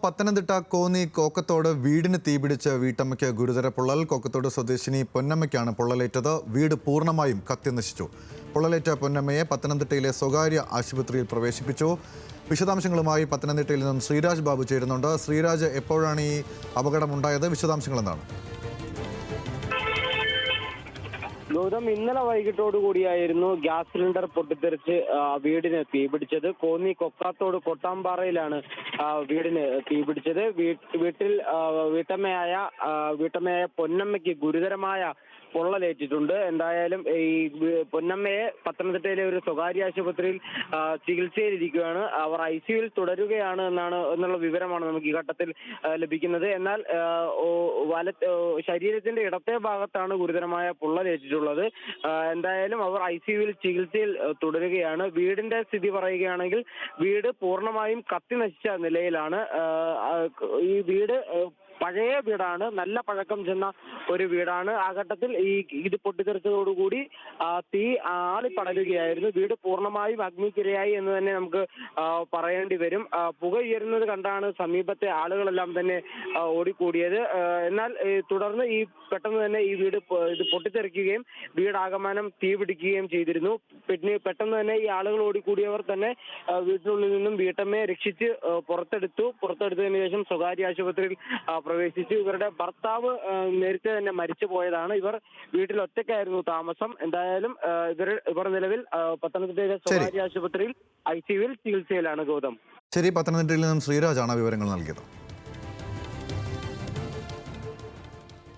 പത്തനംതിട്ട കോന്നി കോക്കത്തോട് വീടിന് തീപിടിച്ച് വീട്ടമ്മയ്ക്ക് ഗുരുതര പൊള്ളൽ. കോക്കത്തോട് സ്വദേശിനി പൊന്നമ്മയ്ക്കാണ് പൊള്ളലേറ്റത്. വീട് പൂർണ്ണമായും കത്തിനശിച്ചു. പൊള്ളലേറ്റ പൊന്നമ്മയെ പത്തനംതിട്ടയിലെ സ്വകാര്യ ആശുപത്രിയിൽ പ്രവേശിപ്പിച്ചു. വിശദാംശങ്ങളുമായി പത്തനംതിട്ടയിൽ നിന്നും ശ്രീരാജ് ബാബു ചേരുന്നുണ്ട്. ശ്രീരാജ്, എപ്പോഴാണ് ഈ അപകടമുണ്ടായത്? വിശദാംശങ്ങൾ എന്താണ്? ഗൗതം, ഇന്നലെ വൈകിട്ടോടുകൂടിയായിരുന്നു ഗ്യാസ് സിലിണ്ടർ പൊട്ടിത്തെറിച്ച് വീടിന് തീപിടിച്ചത്. കോന്നി കൊക്കാത്തോട് കൊട്ടാമ്പാറയിലാണ് വീടിന് തീപിടിച്ചത്. വീട്ടമ്മയായ പൊന്നമ്മയ്ക്ക് ഗുരുതരമായ പൊള്ളലേറ്റിട്ടുണ്ട്. എന്തായാലും ഈ പൊന്നമ്മയെ പത്തനംതിട്ടയിലെ ഒരു സ്വകാര്യ ആശുപത്രിയിൽ ചികിത്സയിലിരിക്കുകയാണ്. അവർ ICUവിൽ തുടരുകയാണ് എന്നുള്ള വിവരമാണ് നമുക്ക് ഈ ഘട്ടത്തിൽ ലഭിക്കുന്നത്. എന്നാൽ ശരീരത്തിന്റെ ഇടത്തെ ഭാഗത്താണ് ഗുരുതരമായ പൊള്ളലേറ്റിട്ടുള്ളത്. എന്തായാലും അവർ ICUവിൽ ചികിത്സയിൽ തുടരുകയാണ്. വീടിന്റെ സ്ഥിതി പറയുകയാണെങ്കിൽ വീട് പൂർണ്ണമായും കത്തി നശിച്ച നിലയിലാണ്. ഈ വീട് പഴയ വീടാണ്, നല്ല പഴക്കം ചെന്ന ഒരു വീടാണ്. ആ ഘട്ടത്തിൽ ഇത് പൊട്ടിത്തെറിച്ചതോടുകൂടി തീ ആളിപ്പടരുകയായിരുന്നു. വീട് പൂർണ്ണമായും അഗ്നിക്കിരയായി എന്ന് തന്നെ നമുക്ക് പറയേണ്ടി വരും. പുക ഉയരുന്നത് കണ്ടാണ് സമീപത്തെ ആളുകളെല്ലാം തന്നെ ഓടിക്കൂടിയത്. എന്നാൽ തുടർന്ന് പെട്ടെന്ന് തന്നെ ഈ വീട് ഇത് പൊട്ടിത്തെറിക്കുകയും വീടാകമാനം തീ പിടിക്കുകയും ചെയ്തിരുന്നു. പെട്ടെന്ന് തന്നെ ഈ ആളുകൾ ഓടിക്കൂടിയവർ തന്നെ വീട്ടിനുള്ളിൽ നിന്നും വീട്ടമ്മയെ രക്ഷിച്ച് പുറത്തെടുത്തതിനു ശേഷം സ്വകാര്യ ആശുപത്രിയിൽ പ്രവേശിച്ചു. ഇവരുടെ ഭർത്താവ് നേരത്തെ തന്നെ മരിച്ചു പോയതാണ്. ഇവർ വീട്ടിൽ ഒറ്റയ്ക്കായിരുന്നു താമസം. എന്തായാലും ഇവർ നിലവിൽ പത്തനംതിട്ടയിലെ സ്വകാര്യ ആശുപത്രിയിൽ ICUവിൽ ചികിത്സയിലാണ്. ഗൗതം, ശരി. പത്തനംതിട്ടയിൽ നിന്നും ശ്രീരാജാണ് വിവരങ്ങൾ നൽകിയത്.